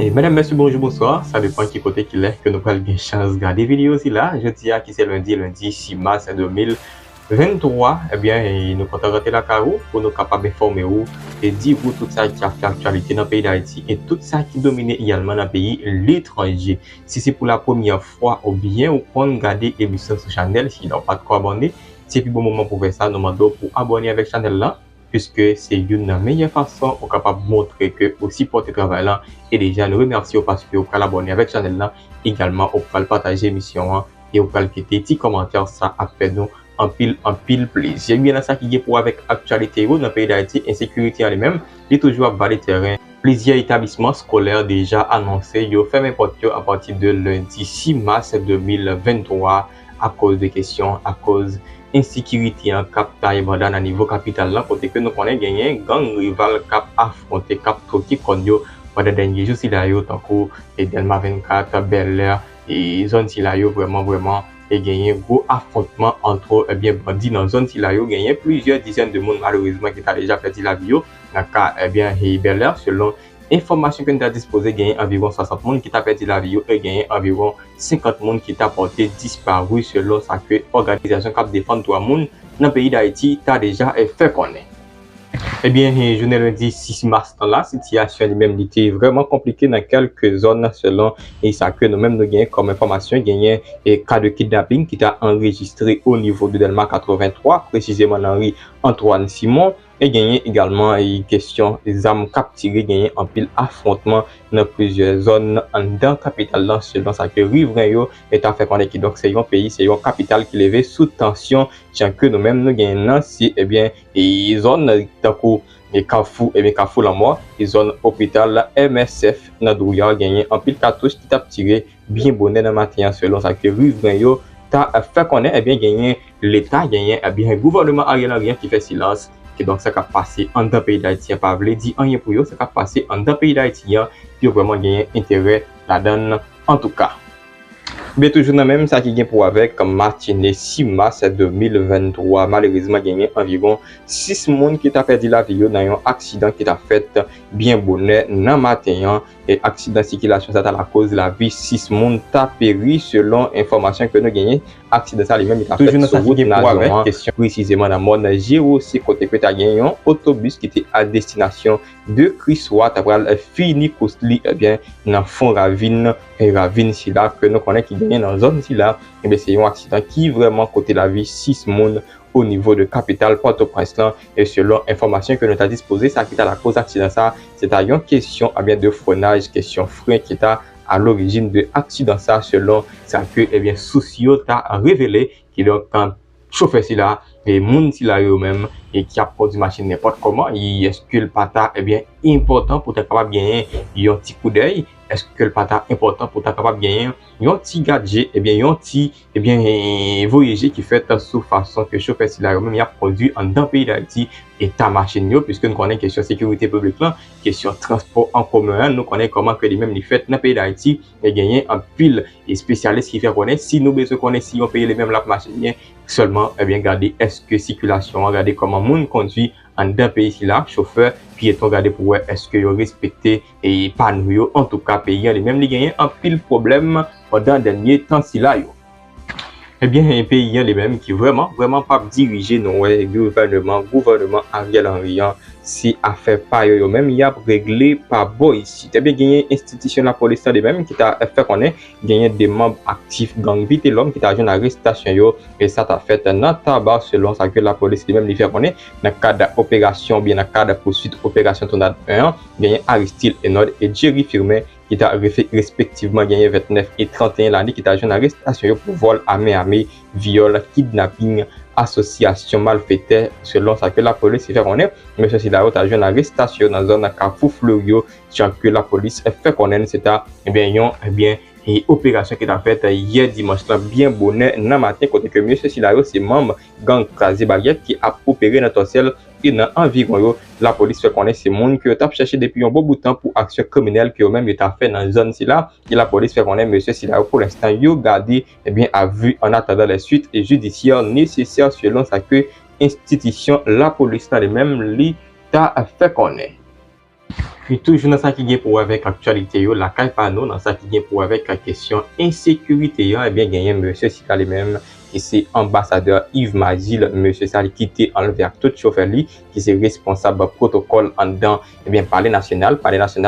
Mesdames, messieurs, bonjour, bonsoir. Ça dépend qui côté qu'il est que nous prenons une chance de regarder vidéo aussi là. Je dis à qui c'est lundi 6 mars 2023. Eh bien, nous comptons rentrer la carreau pour nous capables d'informer vous et dire vous tout ça qui a fait actualité dans le pays d'Haïti et tout ça qui domine également dans le pays l'étranger. Si c'est pour la première fois ou bien vous pouvez regarder l'émission sur Channel, si vous n'avez pas de quoi abonner, c'est le bon moment pour faire ça. Nous demandons pour abonner avec Channel là, puisque c'est une meilleure façon pour capable montrer que vous supportez le travail là et déjà nous remercions parce que vous pouvez abonner avec Channel là, également vous pouvez partager l'émission et vous pouvez quitter des petits commentaires, ça a fait nous en pile plaisir. Bien dans ça qui est pour avec actualité dans le pays d'Haïti, insécurité en lui-même, il est toujours à bas de terrain. Plusieurs établissements scolaires déjà annoncés, ils ont fermé porte à partir de lundi 6 mars 2023 à cause de questions, à cause insécurité en cap Taïbadan à niveau capital là, côté que nous connaissons gagné gang rival cap affronté cap troqué konyo pendant dernier jours là yo tant que Delma 24 Bel Air et zone là yo vraiment et gagné gros affrontement entre bien bandits dans zone là yo gagné plusieurs dizaines de monde malheureusement qui a déjà perdu la vie dans cas bien Bel Air selon information que nous avons disposé, gagné environ 60 personnes qui ont perdu la vie et gagné environ 50 personnes qui ont porté disparu selon ça que l'organisation qui défend droit monde dans le pays d'Haïti a déjà fait connaître. Eh bien, je ne lundi 6 mars, la situation elle-même était vraiment compliquée dans quelques zones selon et ça que nous-mêmes nous gagnons comme information, gagné et cas de kidnapping qui a enregistré au niveau de Delma 83, précisément dans rue Antoine Simon. Et gagné également une question des armes capturées, gagné en pile affrontement dans plusieurs zones en dans capitale là selon ça que riverain est à fait connaître donc c'est un pays, c'est une capitale qui levé sous tension tiens que nous-mêmes nous gagnons si et bien et zone d'accord et Carrefour et bien Carrefour la mort et zone hôpital MSF dans Douya gagné en pile cartouche qui t'a tiré bien bonnet dans matin selon ça que riverain t'a fait connaître et bien gagné l'état gagné et bien gouvernement Ariel Henry qui fait silence. Et donc, ça qui passé en dans le pays d'Haïti, pas voulu dire rien pour eux, ça qui passé en dans le pays d'Haïti, puis vraiment gagné intérêt là-dedans en tout cas. Mais toujours dans même ça qui vient pour avec matinée 6 mars 2023 malheureusement gagné environ 6 personnes qui ont perdu la vie dans un accident qui a fait bien bonnet dans matin et accident de circulation ça a la cause de la vie 6 personnes ont péri selon information que nous gagné accident ça lui-même il a toujours dans ça qui vient pour avec question précisément dans mode G6 côté que tu as gagné un autobus qui était à destination de Crissois après fini Coustli eh bien dans fond ravine et ravine si là que nous connaissons qui gagne dans zone si là et bien c'est un accident qui vraiment côté la vie 6 personnes au niveau de capitale Port-au-Prince et selon information que nous avons disposé ça qui est la cause d'accident ça c'est une question à bien de freinage question frein qui est à l'origine de l'accident ça selon ça que eh bien Socio a révélé qu'il a quand chauffeur si là et monde si là eux-mêmes et qui a produit machine n'importe comment est-ce que le pata est bien important pour être capable de gagner un petit coup d'œil est-ce que le pata est important pour être capable de gagner un petit gadget et bien un petit et bien voyager qui fait sous façon que chauffeur si là eux-mêmes il a produit en dans pays d'Haïti et ta machine puisque nous connaissons question sécurité publique là question transport en commun nous connaissons comment que les mêmes les fait dans pays d'Haïti et gagner en pile et spécialiste qui fait connaître si nous besoin connaître si on paye les mêmes la machine seulement eh bien regarder est-ce que circulation regarder comment monde conduit en d'un pays ici là chauffeur piéton regarder pour voir est-ce que yo respecté et pas nous en tout cas pays les mêmes les gagner en pile problème pendant dernier temps si là yo. Eh bien, un pays les mêmes qui vraiment pas diriger nos gouvernement Ariel Henry si affaire pas yo même il a réglé par bon ici. T'as bien gagné institution la police de même qui t'a fait connaître gagné des membres actifs gang vite l'homme qui t'a joué arrestation yo et ça t'a fait dans tabac selon ça que la police de même lui fait connaître dans cadre d'opération bien dans cadre de poursuite opération Tornade 1 gagné Aristide Enod et Jerry Firmin qui t'a respectivement gagné 29 et 31 l'année qui t'a joué arrestation pour vol armé viol kidnapping association malfaiteur selon ça que la police fait connaître mais ceci là a joué une arrestation dans zone Carrefour Florio que la police fait connaître c'est et opération qui a faite hier dimanche là bien bonnet dans matin côté que monsieur Silario c'est membre gang Krasé Baguette qui a opéré dans Torsel et dans environ la police fait connaître ces monde que t'a cherché depuis un bon bout de temps pour action criminelle que même état fait dans zone ci là et la police fait connaître monsieur Silario pour l'instant yo gardé à vue en attendant les suites et judiciaires nécessaires selon ça que institution la police là les mêmes li t'a fait connaître. Et toujours dans ça qui est pour avec actualité, la caille pano, dans ça qui est pour avec la question insécurité, eh bien, gagné monsieur Sika lui-même, qui c'est ambassadeur Yves Magil, monsieur Sali, qui était enlevé à tout chauffeur qui c'est responsable protocole en dedans, eh bien, palais national,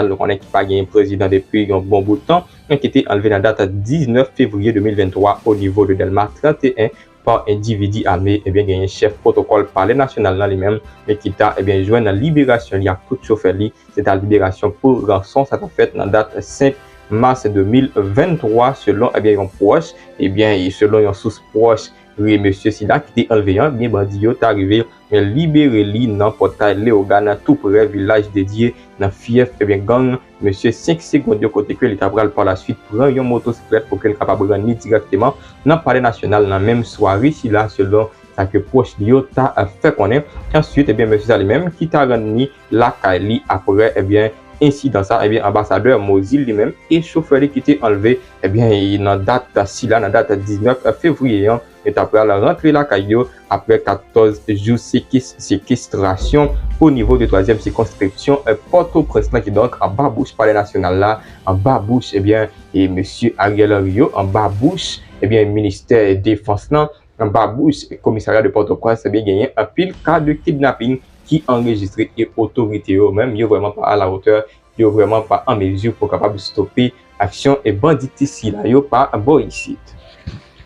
nous connaissons qui pas gagné président depuis un bon bout de temps, qui était enlevé dans la date 19 février 2023 au niveau de Delma 31, par individu armé, eh bien, gagné chef protocole palais national dans lui-même, mais qui t'a, eh bien, joué dans la libération, il y a tout chauffeur c'est la libération pour rançon, ça a fait dans la date 5 mars 2023, selon, eh bien, un proche, eh bien, selon une source proche, oui, monsieur Sida, qui était enlevé, bien, bandit, est arrivé, libéré li dans portail Léogane, tout près village dédié, dans fief, eh bien, gang, monsieur 5 secondes de côté que l'État par la suite prend une motocyclette pour qu'elle capable de rentrer directement dans le palais national, dans la même soirée, si là, selon ça que proche Lio t'a fait connaître. Ensuite, eh bien, monsieur Sali même, qui t'a rendu la Kali après, eh bien, ainsi dans ça, eh bien, ambassadeur Mozil lui-même et chauffeur qui était enlevé, eh bien, dans date, si là, dans date 19 février, et après la rentrée la Caillou, après 14 jours séquestration au niveau de 3e circonscription, Port-au-Prince, qui donc en bas bouche palais national là, en bas bouche, eh bien, et monsieur Ariel Rio, en bas bouche, eh bien, ministère défense là, en bas bouche, commissariat de Port-au-Prince, eh bien, gagné un pile cas de kidnapping qui enregistré et autorité eux-mêmes, ils vraiment pas à la hauteur, ils vraiment pas en mesure pour capable stopper action et banditisme là, ils pas bon ici.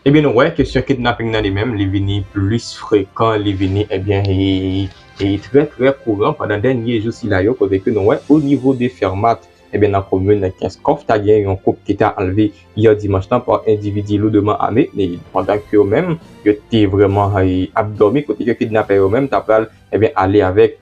Eh bien, ouais, question kidnapping dans les mêmes, les vini plus fréquent, les vini, eh bien, et très courant pendant les derniers jours, si là, côté que nous, ouais, au niveau des fermates, eh bien, dans la commune 15 coffres, il y a un couple qui était enlevé hier dimanche temps par individu lourdement armé, et pendant que eux-mêmes, ils étaient vraiment abdominés, côté que kidnappé eux-mêmes, t'as pas, eh bien, aller avec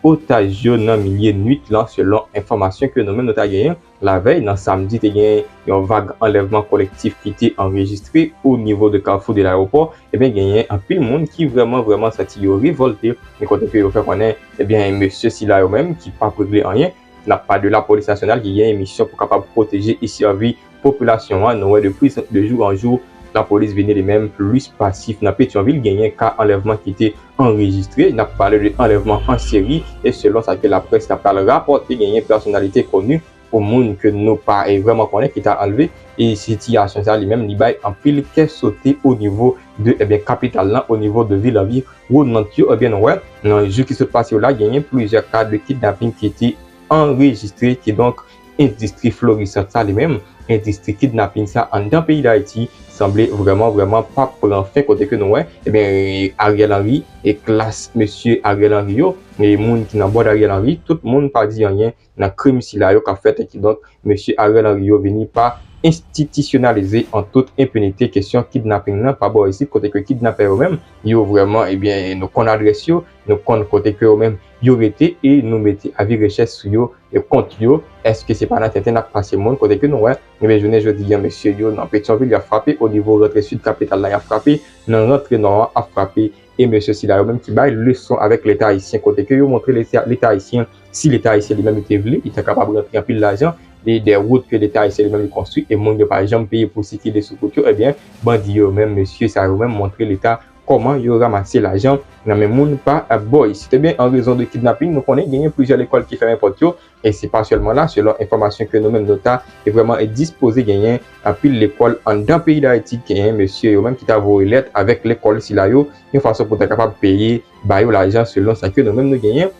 otage dans milieu nuit, là, selon information que nous-mêmes, nous avons gagné. La veille, dans samedi, il y a un vague enlèvement collectif qui était enregistré au niveau de carrefour de l'aéroport. Eh bien, il y a un peu de monde qui vraiment s'est révolté. Mais quand on fait connaître, eh bien, monsieur Sila même qui n'a pas réglé rien, n'a pas de la police nationale qui a une mission pour capable protéger et servir la population. Nous, de jour en jour, la police venait les mêmes plus passifs. Dans Pétionville, il y a un cas enlèvement qui était enregistré. Il a parlé de enlèvement en série. Et selon ça que la presse a rapporté, il y a une personnalité connue au monde que nous pas vraiment connaître qui t'a enlevé et situation ça lui-même il bail en pile qui sauté au niveau de eh bien capitale là au niveau de Ville-en-Ville où Nantiu eh bien ouais dans le jour qui se passe là il y a plusieurs cas de kidnapping qui étaient enregistrés qui donc industrie florissante ça lui-même industrie kidnapping ça en dans pays d'Haïti semblait vraiment pas prendre fin côté que nous ouais eh bien Ariel Henry et classe monsieur Ariel Henry et monde qui n'a pas d'Ariel Henry tout le monde pas dit rien dans crime si là qu'a fait qui donc monsieur Ariel Henry venu pas institutionnalisé en toute impunité question kidnapping là pas bon ici côté que kidnapper eux-mêmes yo vraiment eh bien nous qu'on adresse yo nous qu'on côté que eux-mêmes yo été et nous mettez avis recherche sur yo et compte yo est-ce que c'est pas la tête n'a passé monde côté que nous ouais mais je dis monsieur yo dans Pétionville il a frappé au niveau de rentrée sud capitale là il a frappé dans rentrée nord a frappé et monsieur Sila même qui baille leçon avec l'état haïtien côté que yo montrer l'état haïtien si l'état haïtien lui-même était voulu il était capable de rentrer en pile l'argent des routes que l'État haïtien lui-même construit et monde par exemple payer pour sécurité des sous eh bien bandit même monsieur ça même montrer l'état comment il ramasser l'argent dans même monde pas à boy c'était bien en raison de kidnapping nous connaît gagné plusieurs écoles qui ferment porte et c'est pas seulement là selon information que nous-mêmes nota est vraiment disposé gagner à pile l'école en dans pays d'Haïti qui est monsieur même qui t'a envoyé lettre avec l'école si là yo une façon pour être capable payer bailler l'argent selon ça que nous-mêmes nous gagnons.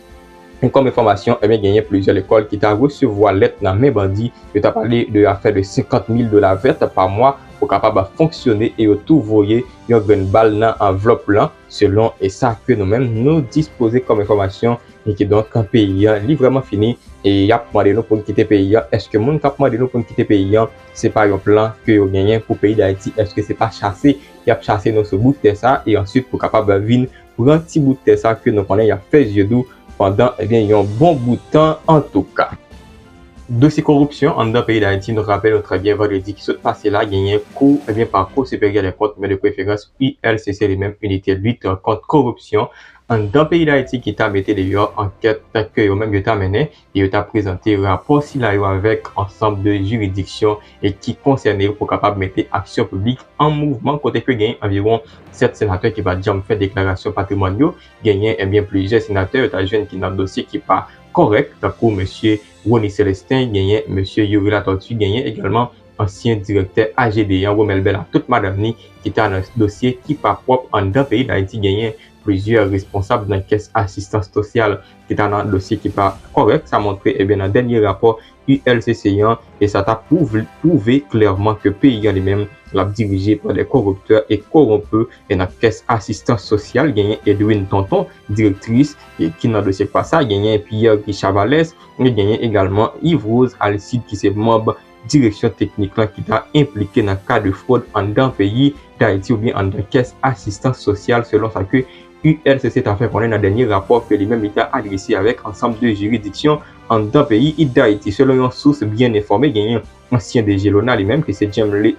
Comme information, eh bien, gagné plusieurs écoles qui t'a recevoir lettre dans mes bandits. Je t'ai parlé de l'affaire de $50,000 vertes par mois pour capable fonctionner et tout voyer une balle dans enveloppe là selon et ça que nous-mêmes nous disposer comme information et qui donc un pays est vraiment fini et y a demandé nous pour quitter pays. Est-ce que monde cap demandé nous pour quitter pays c'est pas un plan que vous gagnez pour pays d'Haïti est-ce que c'est pas chasser y a chasser nous ce bout de ça et ensuite pour capable venir pour un petit bout de ça que nous connaît y a fait yeux doux pendant eh bien, il y a un bon bout de temps en tout cas. Dossier corruption en dans le pays d'Haïti, nous rappelle très bien vendredi qui s'est passé là, il y a un cours, eh bien, par cours supérieur des comptes, mais de préférence ILCC, les mêmes unités de lutte contre corruption. Dans le pays d'Haïti qui t'a mis d'ailleurs enquête que eux-mêmes t'a mené et t'a présenté rapport si là avec ensemble de juridictions et qui concernait pour capable mettre action publique en mouvement côté que gagne environ 7 sénateurs qui va déjà faire déclaration patrimoniaux gagner eh bien plusieurs sénateurs t'as jeune qui dans le dossier qui pas correct, comme monsieur Ronnie Célestin, gagné monsieur Yuri Latortue, gagné également ancien directeur AGD, Romel Bella, toute madame ni qui était dans ce dossier qui pas propre en d'un pays d'Haïti, gagné plusieurs responsables dans la caisse assistance sociale qui était dans un dossier qui pas correct. Ça montre bien dans le dernier rapport ULCC et ça t'a prouvé clairement que le pays lui-même l'a dirigé par des corrupteurs et corrompus. Et dans la caisse assistance sociale, il y a Edwin Tonton, directrice, et qui dans le dossier pas ça, il y a Pierre Chavales, il y a également Yves Rose Alcide qui c'est membre direction technique là, qui t'a impliqué dans le cas de fraude en d'un pays d'Haïti ou bien en dans caisse assistance sociale selon ça que ULCC a fait connaître dans le dernier rapport que lui-même il a adressé avec ensemble de juridictions en d'un pays d'Haïti. Selon une source bien informée, il y a un ancien DG Lona lui-même qui c'est Jemley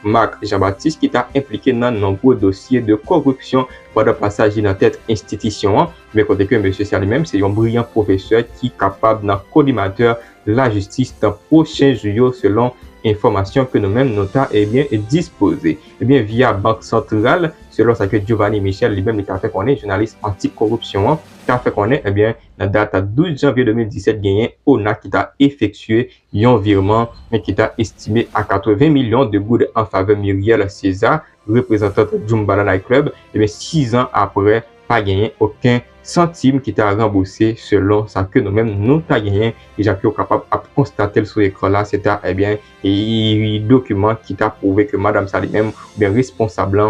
Marc Jean-Baptiste qui t'a impliqué dans de nombreux dossiers de corruption pendant passage dans cette institution. Mais côté que M. Sial lui-même, c'est un brillant professeur qui est capable d'un collimateur la justice dans prochain jour selon information que nous-mêmes nous avons disposé. Et bien via Banque Centrale, selon ça que Giovanni Michel lui-même il a fait connaître, journaliste anti-corruption, qui a fait connaître, eh bien, la date à 12 janvier 2017, gagné ONA qui a effectué un virement qui t'a estimé à 80 millions de gouttes en faveur de Muriel César, représentante du Banana Club. Et bien 6 ans après, pas gagné aucun centime qui t'a remboursé selon ça que nous-mêmes nous t'a gagné et j'ai pu capable de constater sur l'écran là c'était eh bien un document qui t'a prouvé que madame Sali même bien responsable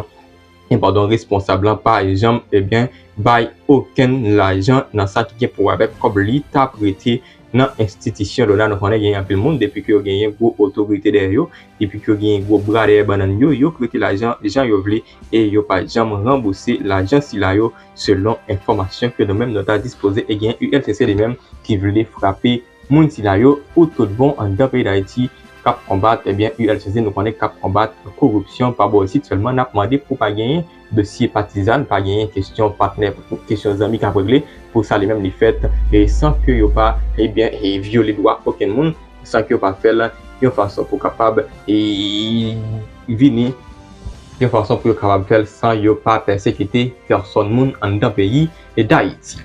par exemple eh bien bail aucun l'argent dans ça qui est pour avec comme l'État prêté dans institution là nous connaît gagné un peu le monde depuis que gagné une grosse autorité derrière depuis que gagné gros bras derrière banan yo prêté l'argent les gens yo vle et yo pas jamais rembourser l'argent si là yo selon information que nous-mêmes nous avons disposé et gagné ULCC les mêmes qui voulait frapper moun si là yo ou tout bon en dans pays d'Haïti cap combattre eh bien ULCC nous connaît cap combattre corruption pas bon aussi seulement n'a demandé pour pas gagner dossier partisan pas gagner question partenaire question amis qu'a réglé pour ça les mêmes les fait et sans que yo pas eh bien et violer droit aucun monde sans que yo pas faire une façon pour capable et venir une façon pour capable faire sans yo pas persécuter personne monde en dans pays et d'Haïti.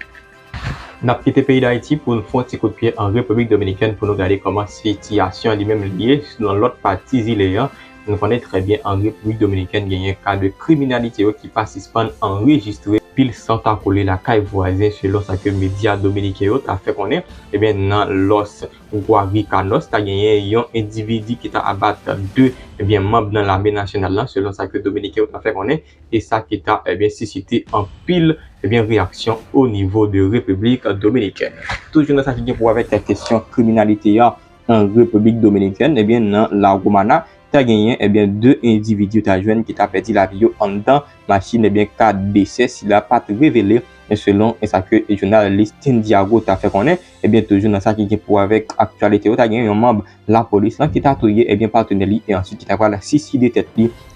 N'a quitté le pays d'Haïti pour nous faire un petit coup de pied en République Dominicaine pour nous regarder comment la situation est même liée dans l'autre partie île. Nous connaissons très bien en République Dominicaine, il y a un cas de criminalité qui passe enregistré pile sans coller la caille voisine selon ce que les médias dominicains ont fait connaître. Et bien, dans l'os Guaricanos, il y a un individu qui a abattu deux membres dans l'armée nationale selon ce que les dominicains ont fait connaître. Et ça qui a suscité en pile réaction au niveau de République Dominicaine. Toujours dans ce qui est pour avec la question criminalité en République Dominicaine, et bien dans la Romana, tu as gagné deux individus qui ont perdu la vie en dedans machine cas décès s'il n'a pas révélé selon ça que le journaliste Diago t'a fait connaître toujours dans ça qui est pour avec actualité tu as gagné un membre la police qui t'a tué partenaire et ensuite qui t'a la suicidé tête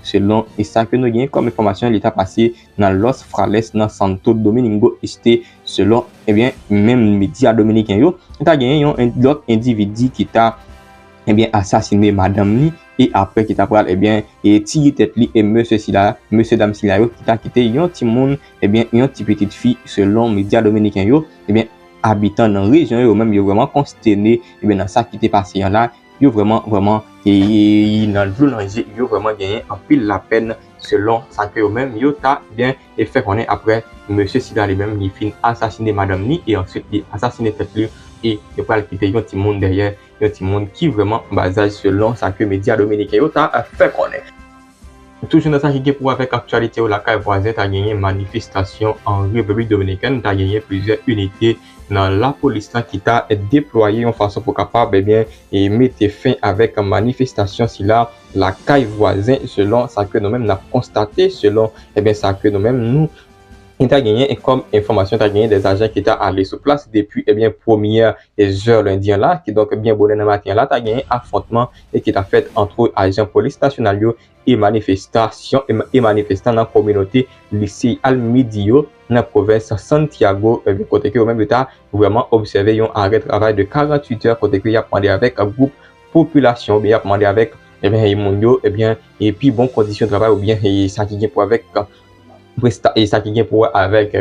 selon et ça que nous gagnons comme information l'état passé dans Los Frales dans Santo Domingo Este selon même médias dominicains yo tu as gagné un autre individu qui t'a assassiné madame ni et après qui t'a pral et tiré tête li et monsieur dame Sila qui t'a quitté yon petit monde yon petit petite fille selon médias dominicains yo habitant dans région yo même yo vraiment consterné dans ça qui t'est passé là yo vraiment et dans le boulanger yo vraiment gagné en pile la peine selon ça que yo même yo t'a et fait qu'on est après monsieur Sila lui-même il fin assassiné madame ni et ensuite il assassiné tête li et il va quitter un petit monde derrière un petit monde qui vraiment basé selon ça que médias dominicains ont fait connaître. Toujours dans ça qui est pour avec actualité au la caille voisine tu as gagné manifestation en République Dominicaine, tu as gagné plusieurs unités dans la police qui t'a déployé en façon pour capable et mettre fin avec une manifestation si là la caille voisine selon ça que nous-mêmes n'a constaté selon ça que nous-mêmes nous il t'a gagné comme information, tu as gagné des agents qui étaient allés sur place depuis première heure lundi là, qui donc bien bonne matin là, tu as gagné affrontement et qui t'a fait entre agents police nationale et manifestants dans la communauté lycée Almidio dans la province Santiago côté que même tu vraiment observé un arrêt de travail de 48 heures côté que il a demandé avec un groupe population bien demandé avec et puis bonne condition de travail ou bien ça qui est pour avec et ça qui est pour avec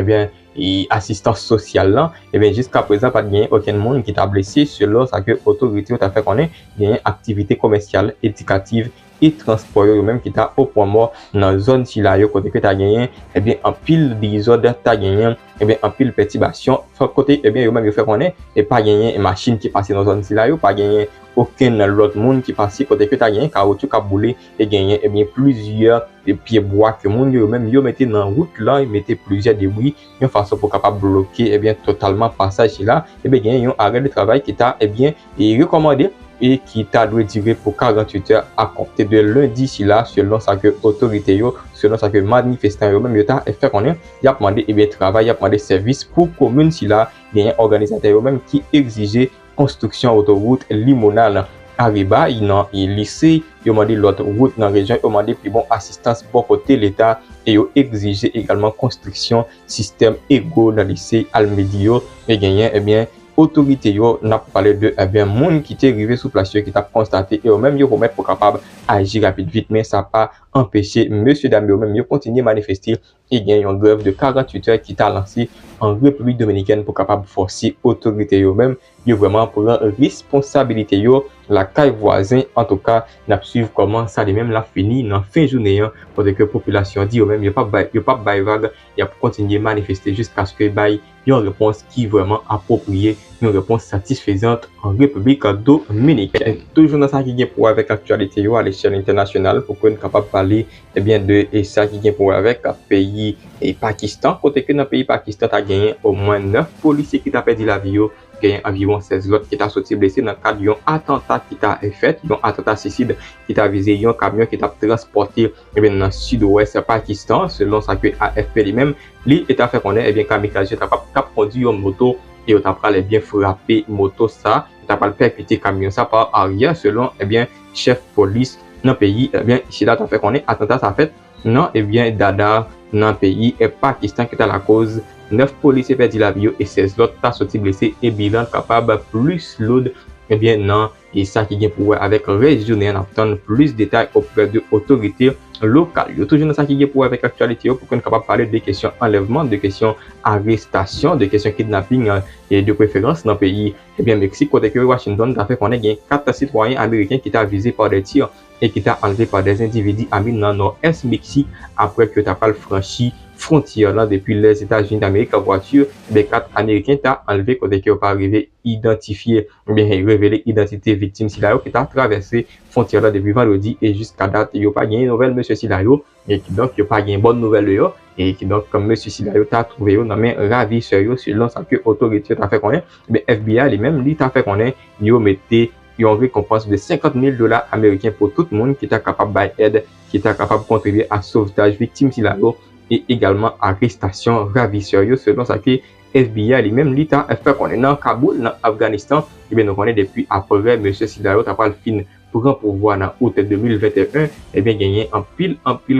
et assistance sociale là, et bien jusqu'à présent pas de aucun monde qui t'a blessé selon ça que autorité t'a fait connaître une activité commerciale, éducative et transport même qui t'a au point mort dans zone si là côté que t'a gagné et bien en pile désordre t'a gagné et bien en pile perturbation côté et bien yo même yo fait connaître et pas gagné une machine qui passe dans zone si là pas gagné aucun autre monde qui passe côté que t'a gagné caoutchouc a boulé et gagné et bien plusieurs pieds bois que monde yo même yo mettait dans route là ils mettaient plusieurs débris une façon pour capable bloquer et bien totalement passage là et bien gagné un arrêt de travail qui t'a et bien recommandé et qui t'a dû durer pour 48 heures à compter de lundi si là selon ça que autorité yo selon ça que manifestant yo même yo t'a fait connaître y a demandé et bien travail y a demandé service pour commune si là il y a un organisateur yo même qui exigeait construction autoroute limonale Arriba il nan lycée yo demandé l'autre route dans région yo demandé plus bon assistance bon côté l'état et yo exigé également construction système égaux dans lycée Almedio et gagné et bien autorité yo n'a parlé de eh bien monde qui était arrivé sous place qui t'a constaté et même yo remettre pour capable agir rapide vite mais ça pas empêché monsieur dame yo même yo continuer manifester et gagne une grève de 48 heures qui t'a lancé en République dominicaine pour capable forcer autorité yo même yo vraiment prendre responsabilité yo la caille voisin en tout cas n'a suivre comment ça de même la fini dans fin journée pour que population dit yo même yo pas bail vague y a continuer manifester jusqu'à ce que bail une réponse qui vraiment appropriée une réponse satisfaisante en République dominicaine toujours dans ça qui est pour avec actualité yo à l'échelle internationale pour qu'on capable parler eh bien de et ça qui est pour avec pays et Pakistan côté que dans pays Pakistan a gagné au moins 9 policiers qui t'a perdu la vie yo gagné environ 16 autres qui t'a sorti blessé dans le cadre d'un attentat qui t'a fait un attentat suicide qui t'a visé un camion qui t'a transporté eh bien dans le sud-ouest Pakistan selon ça que AFP lui-même lui est fait connaître eh bien kamikaze t'a pas conduit une moto et on t'a pas bien frappé moto ça t'a pas percuté camion ça par arrière selon eh bien chef police dans le pays eh bien ici là t'a fait connaître attentat ça fait non eh bien Dada dans le pays et Pakistan qui est à la cause 9 policiers perdu la vie et 16 autres t'as sorti blessés et bilan capable plus lourd et bien non et ça qui vient pour avec régionnaire en attendre plus de détails auprès de autorités locales toujours dans ça qui vient pour avec actualité pour qu'on capable parler des questions enlèvement de questions arrestation de questions kidnapping et de préférence dans le pays et bien Mexique côté que Washington a fait qu'on ait 4 citoyens américains qui t'a visé par des tirs et qui t'a enlevé par des individus amis dans nord-est Mexique après que t'as pas franchi frontière là depuis les États-Unis d'Amérique en voiture des 4 américains t'a enlevé côté que pas arrivé identifier bien révéler identité victime Silayo qui t'a traversé frontière là depuis vendredi et jusqu'à date il y a pas gagné nouvelle monsieur Silayo et qui donc il y a pas gagné bonne nouvelle yo et qui donc comme monsieur Silayo t'a trouvé yo dans main ravisseur yo selon ça que autorité t'a fait connaître mais FBI lui-même lui t'a fait connaître yo mettait une récompense de $50,000 américains pour tout le monde qui est capable d'aide qui est capable de contribuer à sauvetage victime Silayo et également arrestation ravisseur selon ça que FBI lui-même l'État fait qu'on est dans Kaboul dans Afghanistan et bien nous connaît depuis après monsieur Silayo t'a pas le fin pour un pouvoir dans août 2021 et bien gagner en pile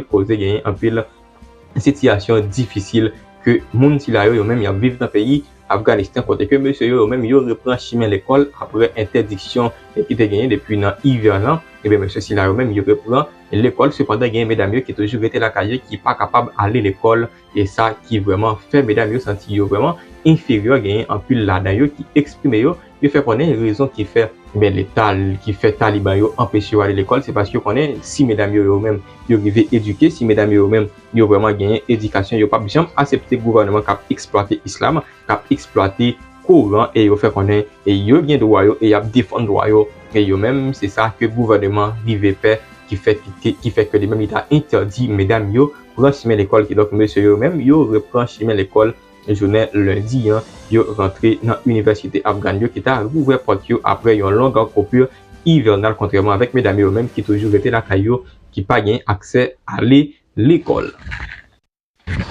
cause gagner en pile situation difficile que moun Silayo yo même y a vivre dans pays Afghanistan côté que monsieur yo même yo reprend chemin l'école après interdiction qui était gagné depuis dans hiver là et bien monsieur Silayo même il reprend l'école cependant il y a mesdames qui toujours été la cahier qui pas capable aller l'école et ça qui vraiment fait mesdames yo sentir vraiment inférieur gagner en pile là-dedans yo qui exprime yo fait connaître raison qui fait ben l'état qui fait taliban yo empêcher aller l'école c'est parce que connaît si mesdames yo même yo arrivé éduquer si mesdames yo même yo vraiment gagné éducation yo pas jamais accepter gouvernement qui exploiter islam qui exploiter courant et yo fait connaître et yo bien droit yo et y a défendre droit yo et yo même c'est ça que gouvernement rivé faire qui fait que les mêmes état interdit mesdames yo prendre chemin l'école qui donc monsieur yo même yo reprend chemin l'école journée lundi yo rentré dans l'université afghane qui t'a ouvert porte yo après une longue coupure hivernale contrairement avec mesdames yo même qui toujours été la caillou qui pas gain accès à l'école.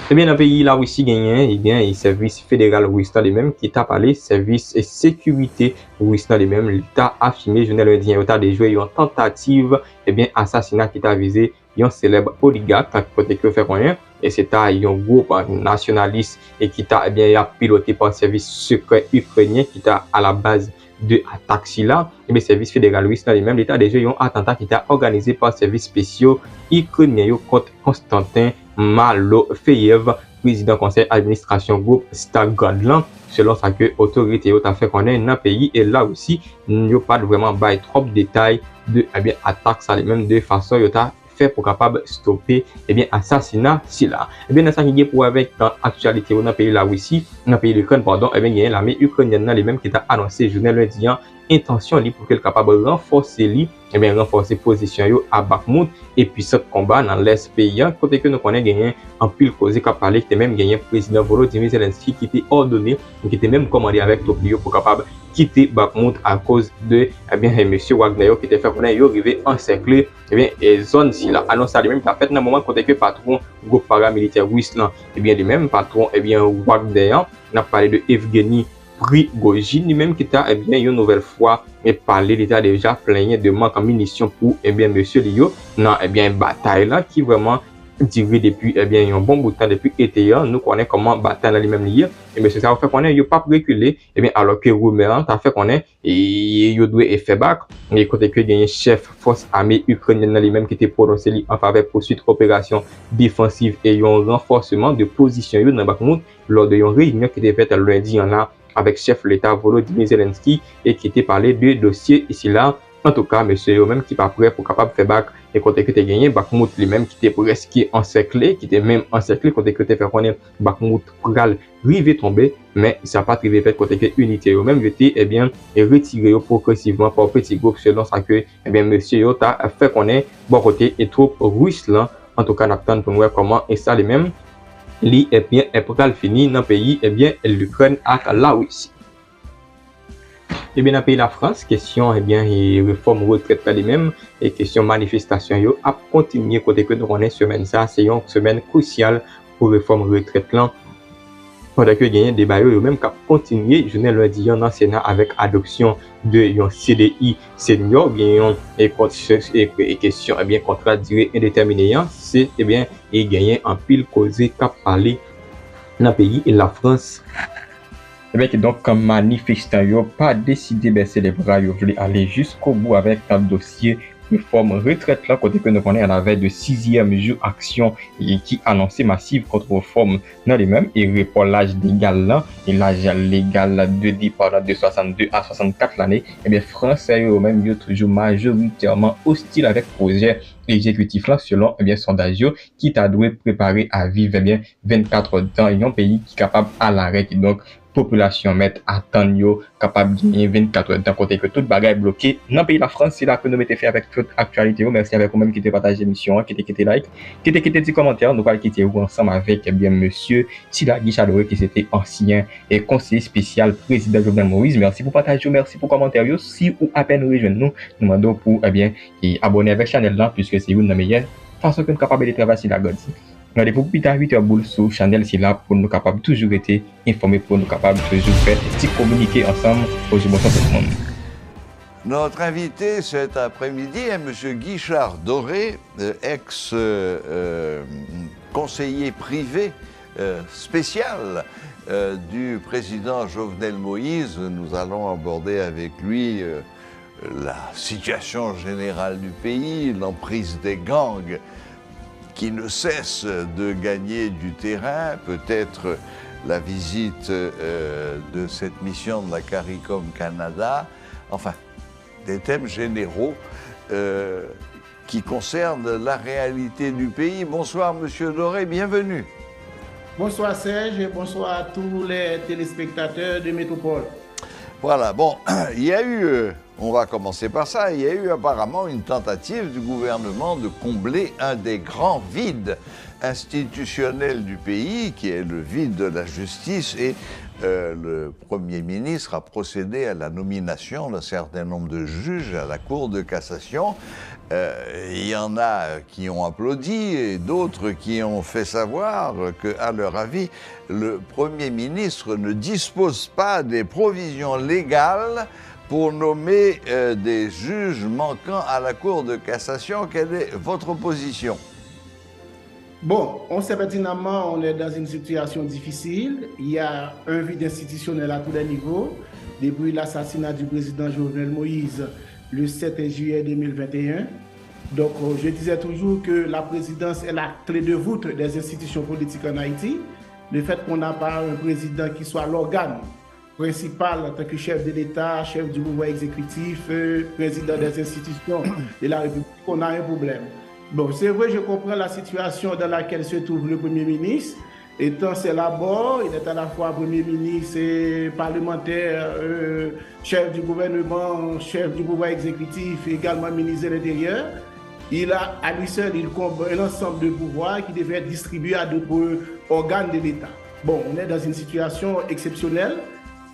Eh bien, dans le pays, la Russie gagne, eh bien, le service fédéral russe les mêmes qui t'a parlé, service et sécurité russe les mêmes, l'État affirmé, journée lundi, il a déjoué une tentative, eh bien, assassinat qui t'a visé un célèbre oligarque qui fait rien, et c'est un groupe nationaliste et qui t'a, eh bien, piloté par le service secret ukrainien qui t'a à la base de attaque là et bien service fédéral russe dans les mêmes l'état déjà un attentat qui était organisé par service spéciaux ukrainien contre Konstantin Malofeyev président conseil administration groupe Stargradland, selon ça que autorité a fait qu'on est dans le pays. Et là aussi, il n'y a pas vraiment trop de détails de attaque ça même de façon fait pour capable stopper assassinat si là. Dans ça qui est pour avec actualité dans le pays la Russie, dans le pays de l'Ukraine pardon, il y a l'armée ukrainienne les mêmes qui a annoncé journée lundi intention pour qu'elle capable renforcer renforcer position à Bakhmut et puis ce combat dans l'est pays côté que nous connaît gagné en pile causé qu'a parlé qui était même gagné président Volodymyr Zelensky qui était ordonné qui était même commandé avec Tokyo pour capable quitter Bakhmut à cause de monsieur Wagner qui était fait qu'on est arrivé encercler et zone si là annonce ça lui-même fait dans moment côté que patron groupe paramilitaire russe là les mêmes patron Wagner n'a parlé de Evgeny Prigojine lui-même qui t'a une nouvelle fois parlé l'état déjà plaigné de manque en munitions pour monsieur Lio dans bataille là qui vraiment duré depuis un bon bout de temps depuis été nous connaissons comment bataille là lui-même lié et monsieur ça fait qu'on est pas reculer alors que Rouméran ça fait qu'on est et il doit faire back et côté que gagné chef force armée ukrainienne lui-même qui était prononcé en faveur poursuite opération défensive et un renforcement de position dans Bakhmut lors de une réunion qui était faite lundi en là avec chef de l'État Volodymyr Zelensky et qui était parlé de dossier ici là. En tout cas, monsieur même qui pas prêt pour capable faire back et côté que tu gagné Bakhmut lui-même qui était presque encerclé, qui était même encerclé côté que tu fait connaître Bakhmut pral rivé tomber mais ça pas arrivé fait côté que unité eux même était retiré progressivement par petit groupe selon ça que monsieur yo t'a fait connaître bon côté et troupes russes là en tout cas n'attend pour voir comment et ça les mêmes li est pral fini dans pays l'Ukraine ak la Russie. Dans le pays de la France, question réforme retraite les mêmes et question manifestation yo a continuer côté que nous connaît semaine ça c'est une semaine cruciale pour réforme retraite là. Pendant que gagner débat yo même qu'a continuer journée lundi dans le Sénat avec adoption de un CDI senior et question contrat durée indéterminée c'est et gagner en pile causé qu'a parler dans le pays et la France. Qui donc comme manifestant yo pas décidé baisser les bras yo voulait aller jusqu'au bout avec un dossier réforme retraite là côté que nous connaissons en veille de 6e jour action et qui annonçait massive contre réforme dans les mêmes et répond l'âge légal là et l'âge légal de départ de 62 à 64 l'année français eux même yo toujours majoritairement hostile avec projet exécutif là selon sondage qui t'a dû préparer à vivre 24 ans dans un pays qui est capable à l'arrêt donc population mettre attendre yo capable de gagner 24 heures d'un côté que toute bagaille bloqué dans le pays de la France c'est là que nous mettez fait avec toute actualité merci avec vous même qui te partage l'émission qui te like qui te des commentaires nous allons quitter ensemble avec monsieur Sila Guichadoré qui c'était ancien et conseiller spécial président Jovenel Moïse merci pour partager merci pour commentaire si ou à peine rejoindre nous demandons pour et abonner avec chaîne là puisque c'est une des meilleures façons que nous capable de travailler la godzi. Rendez-vous plus tard 8h boule sur channel c'est là pour nous capables toujours être informés pour nous capables toujours faire petit communiquer ensemble pour bonsoir tout le monde. Notre invité cet après-midi est M. Guichard Doré, ex-conseiller privé spécial du président Jovenel Moïse. Nous allons aborder avec lui la situation générale du pays, l'emprise des gangs qui ne cesse de gagner du terrain, peut-être la visite de cette mission de la CARICOM Canada, enfin, des thèmes généraux qui concernent la réalité du pays. Bonsoir, Monsieur Doré, bienvenue. Bonsoir Serge et bonsoir à tous les téléspectateurs de Métropole. Voilà, bon, il y a eu, on va commencer par ça, il y a eu apparemment une tentative du gouvernement de combler un des grands vides institutionnels du pays, qui est le vide de la justice, et le Premier ministre a procédé à la nomination d'un certain nombre de juges à la Cour de cassation. Il y en a qui ont applaudi et d'autres qui ont fait savoir qu'à leur avis, le Premier ministre ne dispose pas des provisions légales pour nommer des juges manquants à la Cour de cassation. Quelle est votre position ? Bon, on sait pertinemment, on est dans une situation difficile. Il y a un vide institutionnel à tous les niveaux. Depuis l'assassinat du président Jovenel Moïse le 7 juillet 2021. Donc, je disais toujours que la présidence est la clé de voûte des institutions politiques en Haïti. le fait qu'on n'a pas un président qui soit l'organe principal en tant que chef de l'État, chef du pouvoir exécutif, président des institutions de la République, on a un problème. Bon, c'est vrai, je comprends la situation dans laquelle se trouve le Premier ministre. Étant c'est là-bas, il est à la fois Premier ministre et parlementaire, chef du gouvernement, chef du pouvoir exécutif et également ministre de l'Intérieur. Il a à lui seul un ensemble de pouvoirs qui devaient être distribués à d'autres organes de l'État. Bon, on est dans une situation exceptionnelle.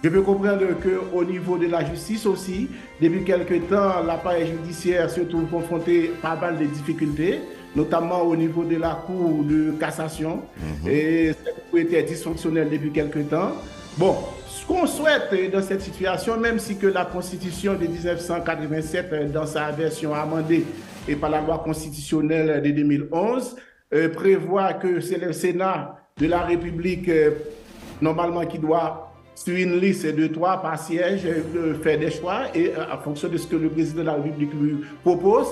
Je peux comprendre qu'au niveau de la justice aussi, depuis quelque temps, l'appareil judiciaire se trouve confronté à pas mal de difficultés, notamment au niveau de la Cour de cassation. Et cette cour était dysfonctionnelle depuis quelque temps. Bon, ce qu'on souhaite dans cette situation, même si que la Constitution de 1987, dans sa version amendée et par la loi constitutionnelle de 2011, prévoit que c'est le Sénat de la République, normalement, qui doit, sur une liste de 3 par siège, faire des choix et en fonction de ce que le président de la République lui propose.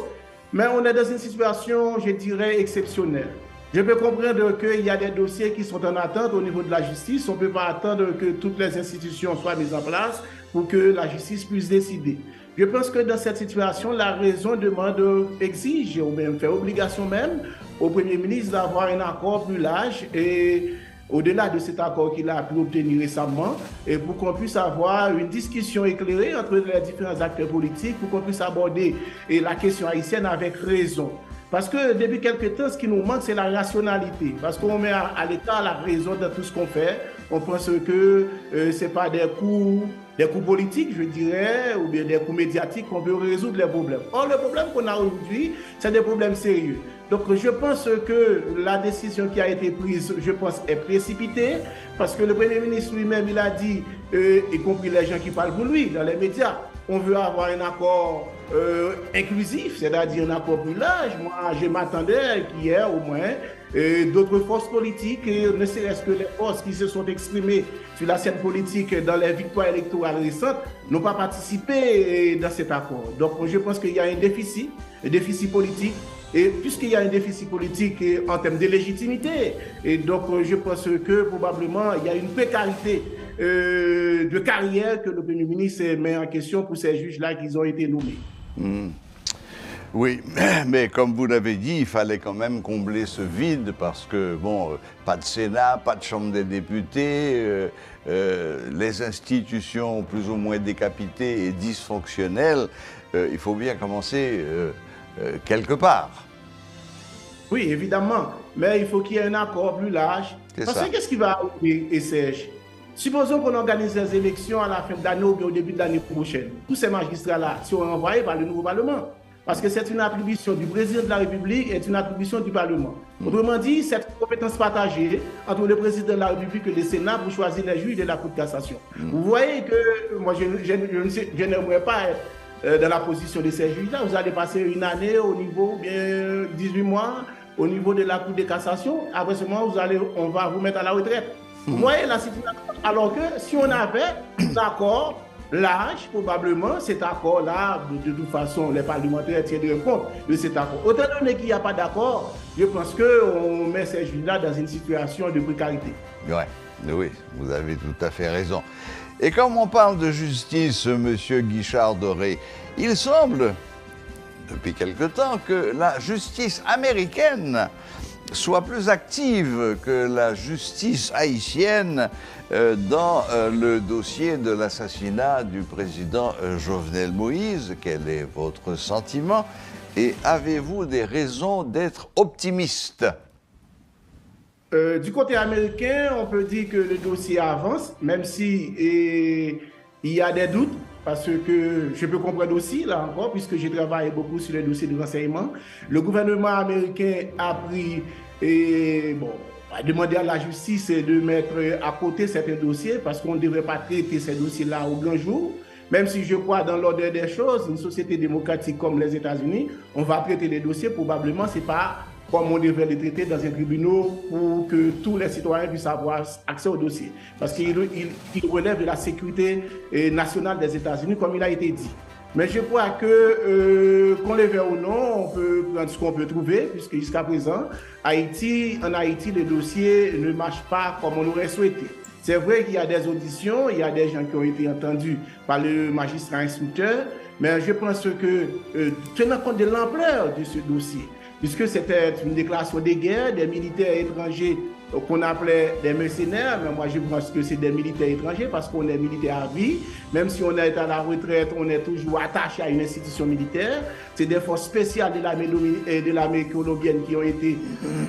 Mais on est dans une situation, je dirais, exceptionnelle. Je peux comprendre qu'il y a des dossiers qui sont en attente au niveau de la justice. On ne peut pas attendre que toutes les institutions soient mises en place pour que la justice puisse décider. Je pense que dans cette situation, la raison demande, exige, ou même fait obligation même au Premier ministre d'avoir un accord plus large et au-delà de cet accord qu'il a pu obtenir récemment, et pour qu'on puisse avoir une discussion éclairée entre les différents acteurs politiques, pour qu'on puisse aborder la question haïtienne avec raison. Parce que depuis quelque temps, ce qui nous manque, c'est la rationalité. Parce qu'on met à l'état la raison de tout ce qu'on fait. On pense que ce n'est pas des coups politiques, je dirais, ou bien des coups médiatiques qu'on peut résoudre les problèmes. Or, le problème qu'on a aujourd'hui, c'est des problèmes sérieux. Donc, je pense que la décision qui a été prise, je pense, est précipitée, parce que le Premier ministre lui-même, il a dit, y compris les gens qui parlent pour lui, dans les médias, on veut avoir un accord inclusif, c'est-à-dire un accord plus large. Moi, je m'attendais qu'hier, au moins, d'autres forces politiques, ne serait-ce que les forces qui se sont exprimées sur la scène politique dans les victoires électorales récentes, n'ont pas participé dans cet accord. Donc, je pense qu'il y a un déficit politique. Et puisqu'il y a un déficit politique en termes de légitimité, et donc je pense que probablement il y a une précarité de carrière que le Premier ministre met en question pour ces juges-là qui ont été nommés. Oui, mais comme vous l'avez dit, il fallait quand même combler ce vide parce que, bon, pas de Sénat, pas de Chambre des députés, les institutions plus ou moins décapitées et dysfonctionnelles, il faut bien commencer quelque part. Oui, évidemment, mais il faut qu'il y ait un accord plus large. Parce que qu'est-ce qui va arriver, Serge? Supposons qu'on organise les élections à la fin de l'année ou au début de l'année prochaine. Tous ces magistrats-là seront envoyés par le nouveau Parlement. Parce que c'est une attribution du président de la République et une attribution du Parlement. Autrement dit, cette compétence partagée entre le président de la République et le Sénat pour choisir les juges de la Cour de cassation. Vous voyez que moi, je n'aimerais pas être dans la position de ces juges-là. Vous allez passer une année au niveau, bien 18 mois, au niveau de la Cour de cassation. Après ce moment, on va vous mettre à la retraite. Vous voyez la situation. Alors que si on avait un accord large, probablement, cet accord-là, de toute façon, les parlementaires tiendront compte de cet accord. Autant donné qu'il n'y a pas d'accord, je pense qu'on met ces juges-là dans une situation de précarité. Ouais, oui, vous avez tout à fait raison. Et comme on parle de justice, Monsieur Guichard-Doré, il semble, depuis quelque temps, que la justice américaine soit plus active que la justice haïtienne dans le dossier de l'assassinat du président Jovenel Moïse. Quel est votre sentiment? Et avez-vous des raisons d'être optimiste? Du côté américain, on peut dire que le dossier avance, même si il y a des doutes, parce que je peux comprendre aussi, là encore, puisque j'ai travaillé beaucoup sur les dossiers de renseignement. Le gouvernement américain a pris a demandé à la justice de mettre à côté certains dossiers, parce qu'on ne devrait pas traiter ces dossiers-là au grand jour. Même si je crois dans l'ordre des choses, une société démocratique comme les États-Unis, on va traiter les dossiers, probablement, c'est pas comme on devrait les traiter dans un tribunal pour que tous les citoyens puissent avoir accès au dossier. Parce qu'il relève de la sécurité nationale des États-Unis, comme il a été dit. Mais je crois que, qu'on le veuille ou non, on peut prendre ce qu'on peut trouver, puisque jusqu'à présent, en Haïti, les dossiers ne marchent pas comme on l'aurait souhaité. C'est vrai qu'il y a des auditions, il y a des gens qui ont été entendus par le magistrat instructeur, mais je pense que, tenant compte de l'ampleur de ce dossier, puisque c'était une déclaration de guerre des militaires étrangers qu'on appelait des mercenaires, mais moi je pense que c'est des militaires étrangers parce qu'on est militaire à vie, même si on est à la retraite, on est toujours attaché à une institution militaire. C'est des forces spéciales de l'armée colombienne qui ont été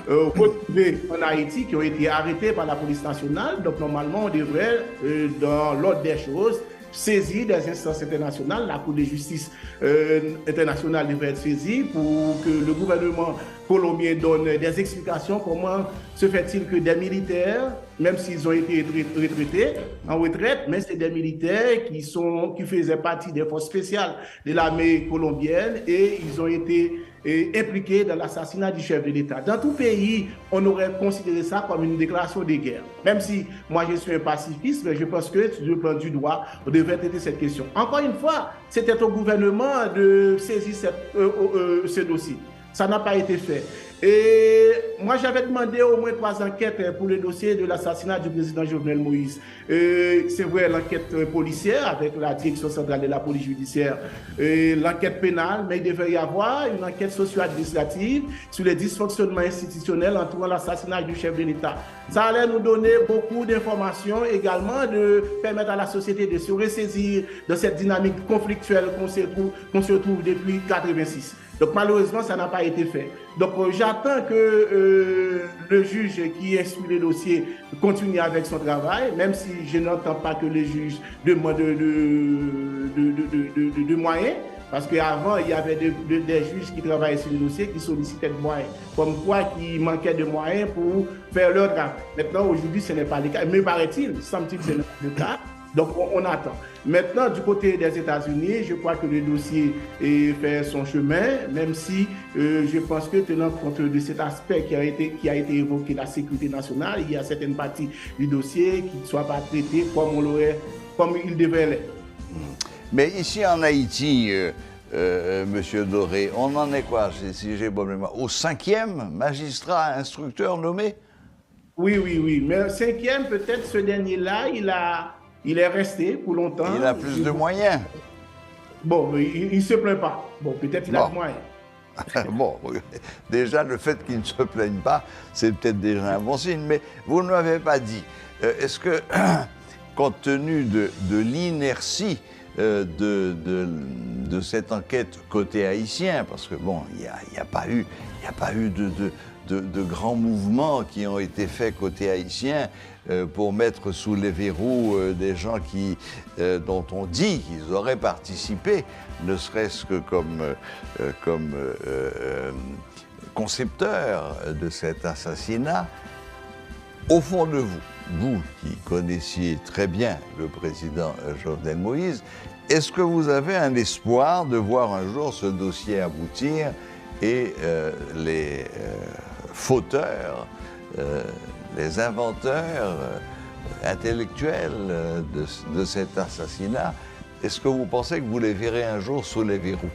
retrouvées en Haïti, qui ont été arrêtées par la police nationale. Donc normalement, on devrait, dans l'ordre des choses, saisir des instances internationales. La Cour de justice internationale devrait être saisie pour que le gouvernement colombien donne des explications. Comment se fait-il que des militaires, même s'ils ont été retraités en retraite, mais c'est des militaires qui faisaient partie des forces spéciales de l'armée colombienne et ils ont été impliqués dans l'assassinat du chef de l'État. Dans tout pays, on aurait considéré ça comme une déclaration de guerre. Même si moi je suis un pacifiste, mais je pense que sur le plan du droit, on devrait traiter cette question. Encore une fois, c'était au gouvernement de saisir ce dossier. Ça n'a pas été fait. Et moi, j'avais demandé au moins 3 enquêtes pour le dossier de l'assassinat du président Jovenel Moïse. C'est vrai, l'enquête policière avec la direction centrale de la police judiciaire, l'enquête pénale, mais il devait y avoir une enquête socio-administrative sur les dysfonctionnements institutionnels entourant l'assassinat du chef de l'État. Ça allait nous donner beaucoup d'informations, également de permettre à la société de se ressaisir de cette dynamique conflictuelle qu'on se trouve depuis 1986. Donc malheureusement, ça n'a pas été fait. Donc j'attends que le juge qui instruit le dossier continue avec son travail, même si je n'entends pas que le juge demande de moyens, parce qu'avant, il y avait des juges qui travaillaient sur le dossier, qui sollicitaient des moyens, comme quoi qui manquait de moyens pour faire leur travail. Maintenant, aujourd'hui, ce n'est pas le cas. Mais paraît-il, semble-t-il que ce n'est pas le cas. Donc, on attend. Maintenant, du côté des États-Unis, je crois que le dossier fait son chemin, même si je pense que tenant compte de cet aspect qui a été évoqué, la sécurité nationale, il y a certaines parties du dossier qui ne soient pas traitées comme il devrait l'être. Mais ici en Haïti, Monsieur Doré, on en est quoi, si j'ai bonne mémoire, au 5e magistrat instructeur nommé? Oui. Mais 5e, peut-être ce dernier-là, il est resté pour longtemps. Il a plus de moyens. Bon, il ne se plaint pas. Bon, peut-être il a de moyens. Bon, déjà, le fait qu'il ne se plaigne pas, c'est peut-être déjà un bon signe. Mais vous ne m'avez pas dit, est-ce que, compte tenu de l'inertie de cette enquête côté haïtien, parce que bon, il n'y a pas eu de grands mouvements qui ont été faits côté haïtien pour mettre sous les verrous des gens dont on dit qu'ils auraient participé, ne serait-ce que comme concepteurs de cet assassinat. Au fond de vous qui connaissiez très bien le président Jovenel Moïse, est-ce que vous avez un espoir de voir un jour ce dossier aboutir et les fauteurs, les inventeurs intellectuels de cet assassinat, est-ce que vous pensez que vous les verrez un jour sous les verrous?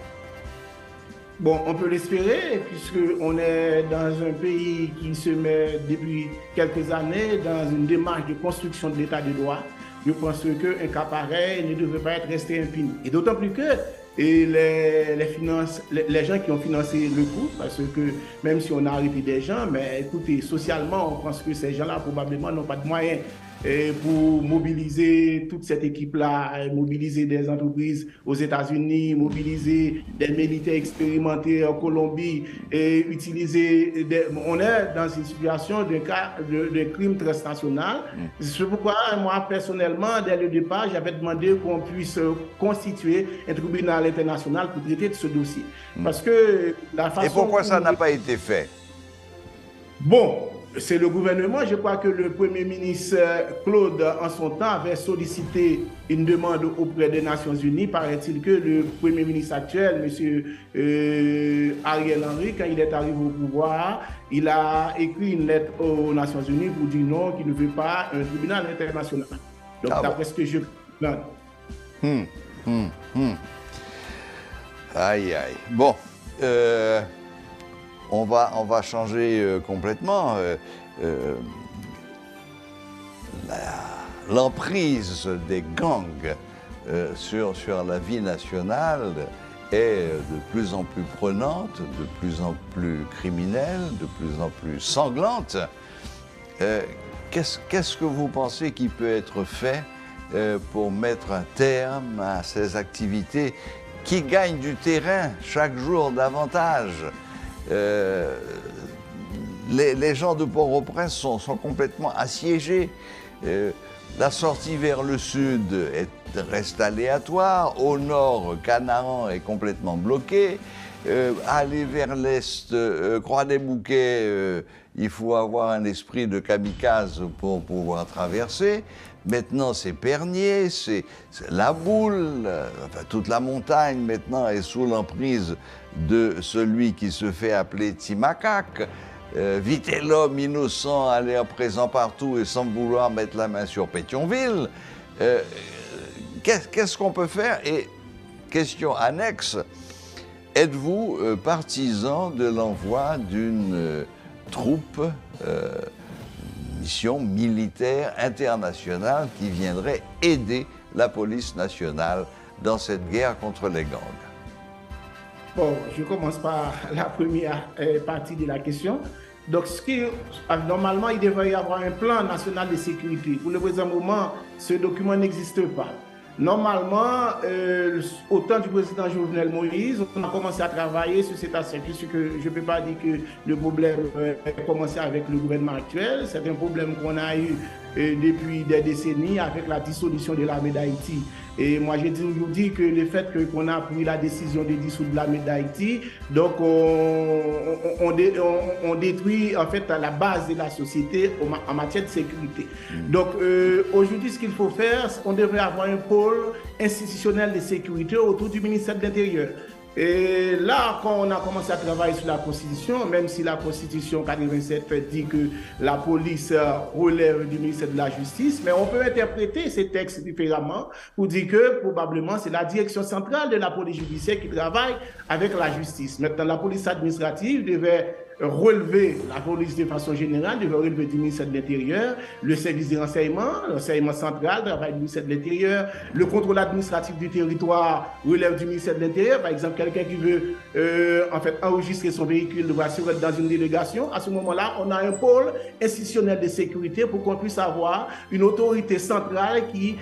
Bon, on peut l'espérer, puisqu'on est dans un pays qui se met depuis quelques années dans une démarche de construction de l'état de droit. Je pense qu'un cas pareil ne devrait pas être resté impuni. Et d'autant plus que les gens qui ont financé le coup, parce que même si on a arrêté des gens, mais écoutez, socialement, on pense que ces gens-là probablement n'ont pas de moyens pour mobiliser toute cette équipe-là, mobiliser des entreprises aux États-Unis, mobiliser des militaires expérimentés en Colombie et utiliser on est dans une situation d'un cas de crime transnational. C'est pourquoi moi, personnellement, dès le départ, j'avais demandé qu'on puisse constituer un tribunal international pour traiter de ce dossier. Parce que la façon... Et pourquoi ça n'a pas été fait? Bon, c'est le gouvernement. Je crois que le Premier ministre Claude, en son temps, avait sollicité une demande auprès des Nations Unies. Paraît-il que le Premier ministre actuel, M. Ariel Henry, quand il est arrivé au pouvoir, il a écrit une lettre aux Nations Unies pour dire non, qu'il ne veut pas un tribunal international. Donc, d'après ce que je... Aïe, aïe. Bon, on va changer complètement. L'emprise des gangs sur la vie nationale est de plus en plus prenante, de plus en plus criminelle, de plus en plus sanglante. Qu'est-ce que vous pensez qui peut être fait pour mettre un terme à ces activités qui gagnent du terrain chaque jour davantage? Les gens de Port-au-Prince sont complètement assiégés. La sortie vers le sud reste aléatoire. Au nord, Canarran est complètement bloqué. Aller vers l'est, Croix-des-Bouquets, il faut avoir un esprit de kamikaze pour pouvoir traverser. Maintenant, c'est Pernier, c'est la Boule, enfin, toute la montagne maintenant est sous l'emprise de celui qui se fait appeler Timacac. Vite est l'homme innocent, aller à présent partout et sans vouloir mettre la main sur Pétionville. Qu'est-ce qu'on peut faire? Et question annexe, êtes-vous partisan de l'envoi d'une troupe, mission militaire internationale qui viendrait aider la police nationale dans cette guerre contre les gangs? Bon, je commence par la première partie de la question. Donc, normalement, il devrait y avoir un plan national de sécurité. Pour le présent moment, ce document n'existe pas. Normalement, au temps du président Jovenel Moïse, on a commencé à travailler sur cet aspect, puisque je ne peux pas dire que le problème a commencé avec le gouvernement actuel. C'est un problème qu'on a eu depuis des décennies avec la dissolution de l'armée d'Haïti. Et moi, j'ai toujours dit que le fait qu'on a pris la décision de dissoudre l'armée d'Haïti, donc on détruit en fait la base de la société en matière de sécurité. Donc aujourd'hui, ce qu'il faut faire, on devrait avoir un pôle institutionnel de sécurité autour du ministère de l'Intérieur. Et là, quand on a commencé à travailler sur la Constitution, même si la Constitution 87 dit que la police relève du ministère de la Justice, mais on peut interpréter ces textes différemment pour dire que probablement c'est la direction centrale de la police judiciaire qui travaille avec la justice. Maintenant, la police administrative devait relever, la police de façon générale devait relever du ministère de l'Intérieur, le service de l'enseignement central travaille du ministère de l'Intérieur, le contrôle administratif du territoire relève du ministère de l'Intérieur. Par exemple, quelqu'un qui veut en fait enregistrer son véhicule doit se rendre dans une délégation. À ce moment-là, on a un pôle institutionnel de sécurité pour qu'on puisse avoir une autorité centrale qui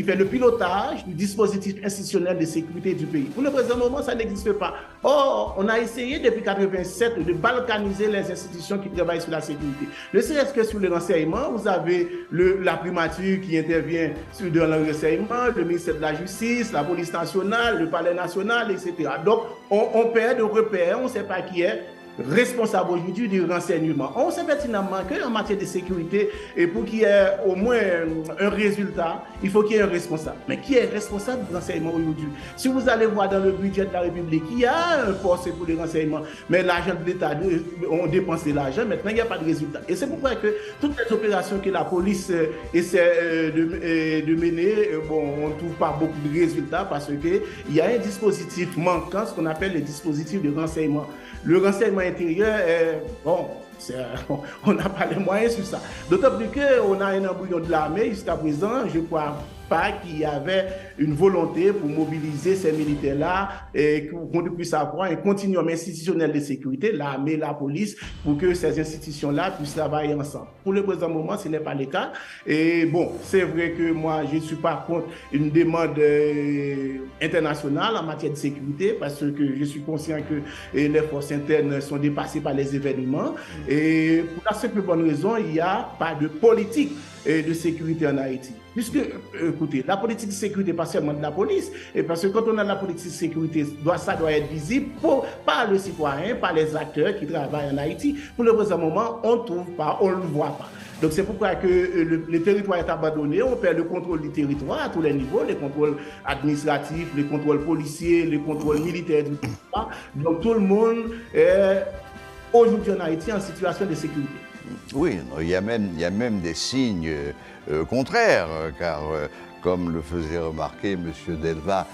fait le pilotage du dispositif institutionnel de sécurité du pays. Pour le présent moment, ça n'existe pas. Or, on a essayé depuis 1987 de balkaniser les institutions qui travaillent sur la sécurité. Ne serait-ce que sur le renseignement, vous avez la primature qui intervient dans le renseignement, le ministère de la Justice, la police nationale, le palais national, etc. Donc, on perd de repères, on ne sait pas qui est responsable aujourd'hui du renseignement. On sait pertinemment qu'en matière de sécurité, et pour qu'il y ait au moins un résultat, il faut qu'il y ait un responsable. Mais qui est responsable du renseignement aujourd'hui? Si vous allez voir dans le budget de la République, il y a un poste pour le renseignement, mais l'argent de l'État, on dépensé l'argent, maintenant il n'y a pas de résultat. Et c'est pourquoi que toutes les opérations que la police essaie de mener, on ne trouve pas beaucoup de résultats parce qu'il y a un dispositif manquant, ce qu'on appelle le dispositif de renseignement. Le renseignement intérieur, on n'a pas les moyens sur ça. D'autant plus qu'on a un embryon de l'armée jusqu'à présent, je crois pas qu'il y avait une volonté pour mobiliser ces militaires-là et qu'on puisse avoir un continuum institutionnel de sécurité, l'armée, la police, pour que ces institutions-là puissent travailler ensemble. Pour le présent moment, ce n'est pas le cas. Et bon, c'est vrai que moi, je ne suis pas contre une demande internationale en matière de sécurité parce que je suis conscient que les forces internes sont dépassées par les événements. Et pour la simple bonne raison, il n'y a pas de politique de sécurité en Haïti. Puisque, écoutez, la politique de sécurité, pas seulement de la police, et parce que quand on a la politique de sécurité, ça doit être visible par le citoyen, par les acteurs qui travaillent en Haïti. Pour le présent moment, on ne trouve pas, on ne le voit pas. Donc c'est pourquoi que le territoire est abandonné, on perd le contrôle du territoire à tous les niveaux, les contrôles administratifs, les contrôles policiers, les contrôles militaires du territoire. Donc tout le monde est aujourd'hui en Haïti en situation de sécurité. Oui, il y a même des signes contraires, car comme le faisait remarquer M. Delva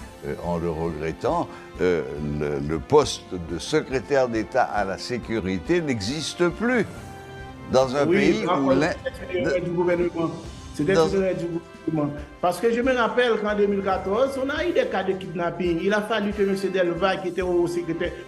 en le regrettant, le poste de secrétaire d'État à la sécurité n'existe plus dans un pays où... C'était du gouvernement. C'était du gouvernement. Parce que je me rappelle qu'en 2014, on a eu des cas de kidnapping. Il a fallu que M. Delva, qui était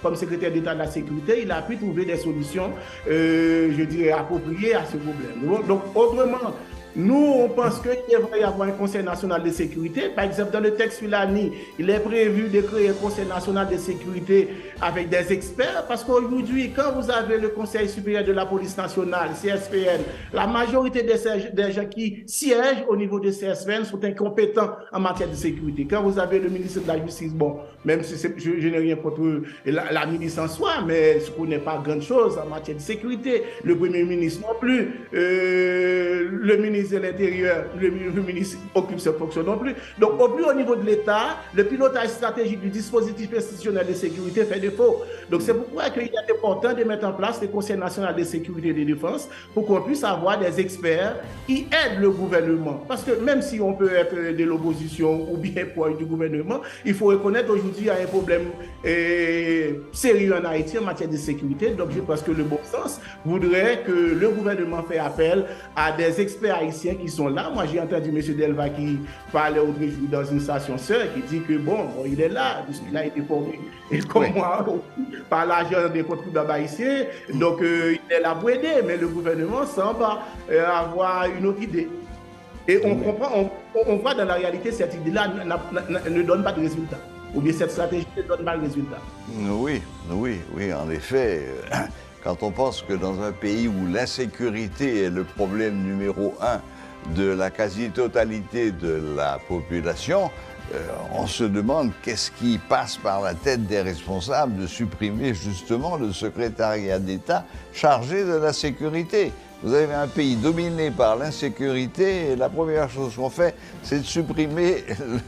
comme secrétaire d'État de la sécurité, il a pu trouver des solutions, je dirais, appropriées à ce problème. Donc, autrement, nous, on pense qu'il devrait y avoir un Conseil national de sécurité. Par exemple, dans le texte Filani, il est prévu de créer un Conseil national de sécurité avec des experts. Parce qu'aujourd'hui, quand vous avez le Conseil supérieur de la police nationale, CSPN, la majorité des gens qui siègent au niveau de CSPN sont incompétents en matière de sécurité. Quand vous avez le ministre de la Justice, bon, même si je n'ai rien contre la milice en soi, mais je ne connais pas grand-chose en matière de sécurité. Le Premier ministre non plus. Le ministre de l'Intérieur, le ministre occupe cette fonction non plus. Donc, au plus haut niveau de l'État, le pilotage stratégique du dispositif institutionnel de sécurité fait défaut. Donc, c'est pourquoi il est important de mettre en place le Conseil national de sécurité et de défense pour qu'on puisse avoir des experts qui aident le gouvernement. Parce que même si on peut être de l'opposition ou bien proche du gouvernement, il faut reconnaître aujourd'hui qu'il y a un problème sérieux en Haïti en matière de sécurité. Donc, je pense que le bon sens voudrait que le gouvernement fait appel à des experts haïtiens qui sont là. Moi, j'ai entendu M. Delva qui parlait aujourd'hui dans une station sœur qui dit que bon, il est là, puisqu'il a été formé et comme moi, par l'argent des contribuables haïtiens. Donc, il est là pour aider, mais le gouvernement semble avoir une autre idée. Et on comprend, on voit dans la réalité, cette idée-là ne donne pas de résultat. Ou bien cette stratégie ne donne pas de résultat. Oui, en effet. Quand on pense que dans un pays où l'insécurité est le problème numéro 1 de la quasi-totalité de la population, on se demande qu'est-ce qui passe par la tête des responsables de supprimer justement le secrétariat d'État chargé de la sécurité. Vous avez un pays dominé par l'insécurité et la première chose qu'on fait, c'est de supprimer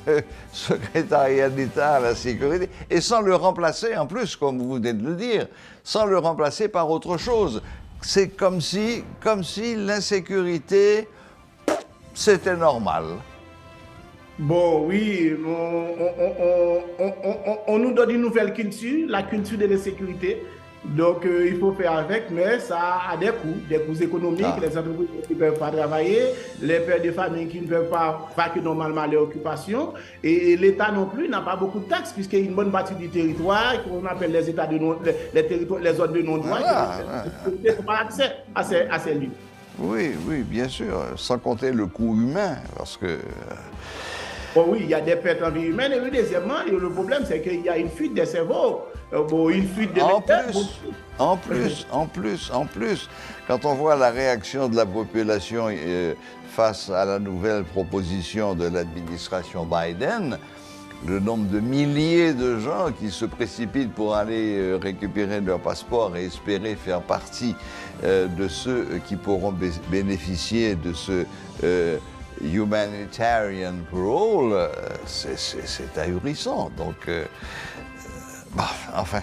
le secrétariat d'État à la sécurité et sans le remplacer en plus, comme vous venez de le dire, sans le remplacer par autre chose. C'est comme si l'insécurité, c'était normal. Bon, oui, on nous donne une nouvelle culture, la culture de l'insécurité. Donc, il faut faire avec, mais ça a des coûts économiques. Les entreprises qui ne peuvent pas travailler, les pères de famille qui ne peuvent pas vaquer normalement leurs occupations, et l'État non plus n'a pas beaucoup de taxes, puisqu'il y a une bonne partie du territoire qu'on appelle les États de les zones de non-droit, qui n'ont pas accès à ces lieux. Oui, bien sûr, sans compter le coût humain, parce que... Bon, oui, il y a des pertes en vie humaine, et deuxièmement, le problème, c'est qu'il y a une fuite des cerveaux. Une fuite de En plus, quand on voit la réaction de la population face à la nouvelle proposition de l'administration Biden, le nombre de milliers de gens qui se précipitent pour aller récupérer leur passeport et espérer faire partie de ceux qui pourront bénéficier de ce humanitarian parole, c'est ahurissant. Donc, enfin,